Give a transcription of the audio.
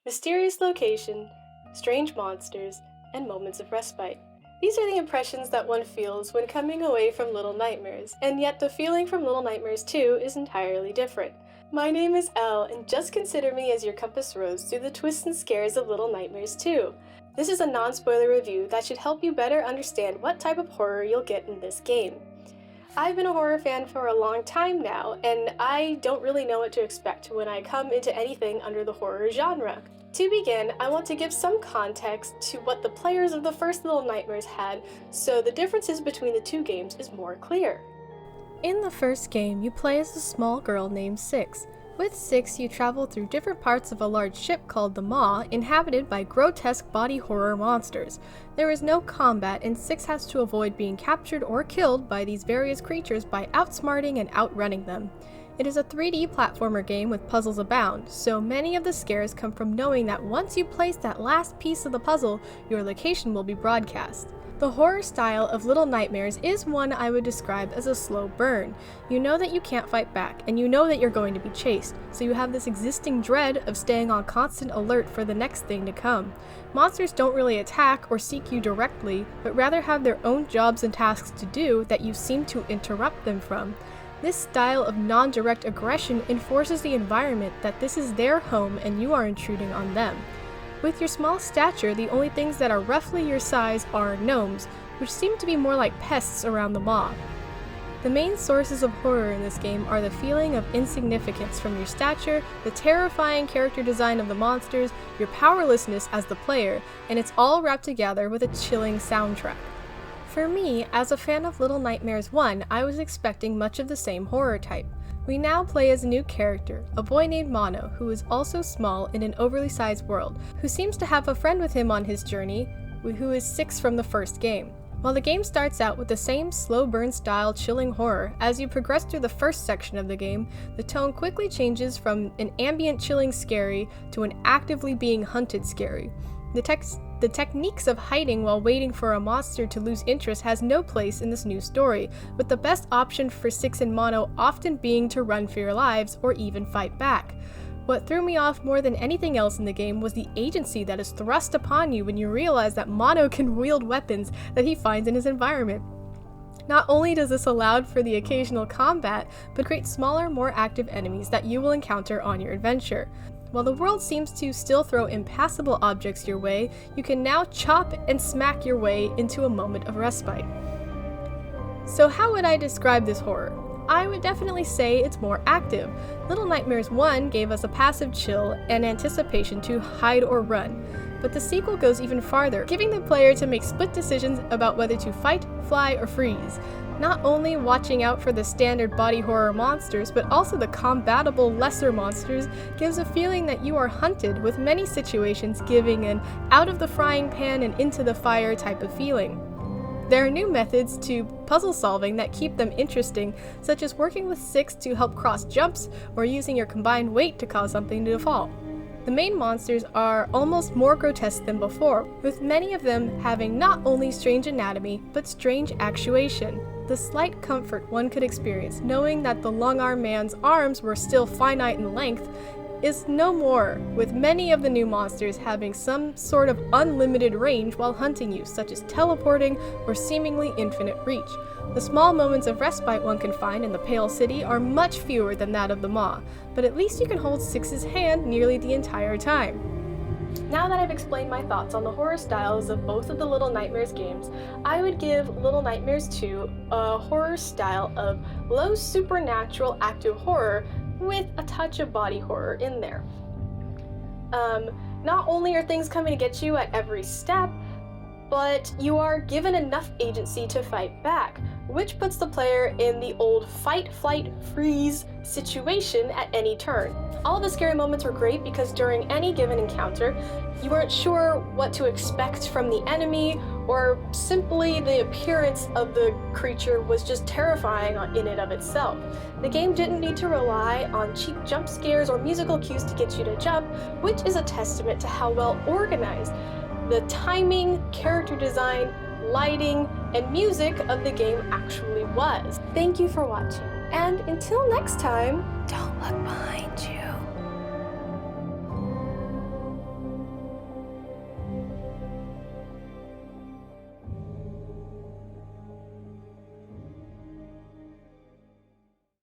Mysterious location, strange monsters, and moments of respite. These are the impressions that one feels when coming away from Little Nightmares, and yet the feeling from Little Nightmares 2 is entirely different. My name is Elle, and just consider me as your compass rose through the twists and scares of Little Nightmares 2. This is a non-spoiler review that should help you better understand what type of horror you'll get in this game. I've been a horror fan for a long time now, and I don't really know what to expect when I come into anything under the horror genre. To begin, I want to give some context to what the players of the first Little Nightmares had, so the differences between the two games is more clear. In the first game, you play as a small girl named Six. With Six, you travel through different parts of a large ship called the Maw, inhabited by grotesque body horror monsters. There is no combat, and Six has to avoid being captured or killed by these various creatures by outsmarting and outrunning them. It is a 3D platformer game with puzzles abound, so many of the scares come from knowing that once you place that last piece of the puzzle, your location will be broadcast. The horror style of Little Nightmares is one I would describe as a slow burn. You know that you can't fight back, and you know that you're going to be chased, so you have this existing dread of staying on constant alert for the next thing to come. Monsters don't really attack or seek you directly, but rather have their own jobs and tasks to do that you seem to interrupt them from. This style of non-direct aggression enforces the environment that this is their home and you are intruding on them. With your small stature, the only things that are roughly your size are gnomes, which seem to be more like pests around the Maw. The main sources of horror in this game are the feeling of insignificance from your stature, the terrifying character design of the monsters, your powerlessness as the player, and it's all wrapped together with a chilling soundtrack. For me, as a fan of Little Nightmares 1, I was expecting much of the same horror type. We now play as a new character, a boy named Mono, who is also small in an overly sized world, who seems to have a friend with him on his journey, who is Six from the first game. While the game starts out with the same slow burn style chilling horror, as you progress through the first section of the game, the tone quickly changes from an ambient chilling scary to an actively being hunted scary. The techniques of hiding while waiting for a monster to lose interest has no place in this new story, with the best option for Six and Mono often being to run for your lives or even fight back. What threw me off more than anything else in the game was the agency that is thrust upon you when you realize that Mono can wield weapons that he finds in his environment. Not only does this allow for the occasional combat, but create smaller, more active enemies that you will encounter on your adventure. While the world seems to still throw impassable objects your way, you can now chop and smack your way into a moment of respite. So how would I describe this horror? I would definitely say it's more active. Little Nightmares 1 gave us a passive chill and anticipation to hide or run, but the sequel goes even farther, giving the player to make split decisions about whether to fight, fly, or freeze. Not only watching out for the standard body horror monsters, but also the combatable lesser monsters gives a feeling that you are hunted, with many situations giving an out of the frying pan and into the fire type of feeling. There are new methods to puzzle solving that keep them interesting, such as working with Six to help cross jumps, or using your combined weight to cause something to fall. The main monsters are almost more grotesque than before, with many of them having not only strange anatomy, but strange actuation. The slight comfort one could experience knowing that the long-armed man's arms were still finite in length is no more, with many of the new monsters having some sort of unlimited range while hunting you, such as teleporting or seemingly infinite reach. The small moments of respite one can find in the Pale City are much fewer than that of the Maw, but at least you can hold Six's hand nearly the entire time. Now that I've explained my thoughts on the horror styles of both of the Little Nightmares games, I would give Little Nightmares 2 a horror style of low supernatural active horror with a touch of body horror in there. Not only are things coming to get you at every step, but you are given enough agency to fight back, which puts the player in the old fight, flight, freeze situation at any turn. All of the scary moments were great because during any given encounter, you weren't sure what to expect from the enemy, or simply the appearance of the creature was just terrifying in and of itself. The game didn't need to rely on cheap jump scares or musical cues to get you to jump, which is a testament to how well organized the timing, character design, lighting, and music of the game actually was. Thank you for watching, and until next time, don't look behind you.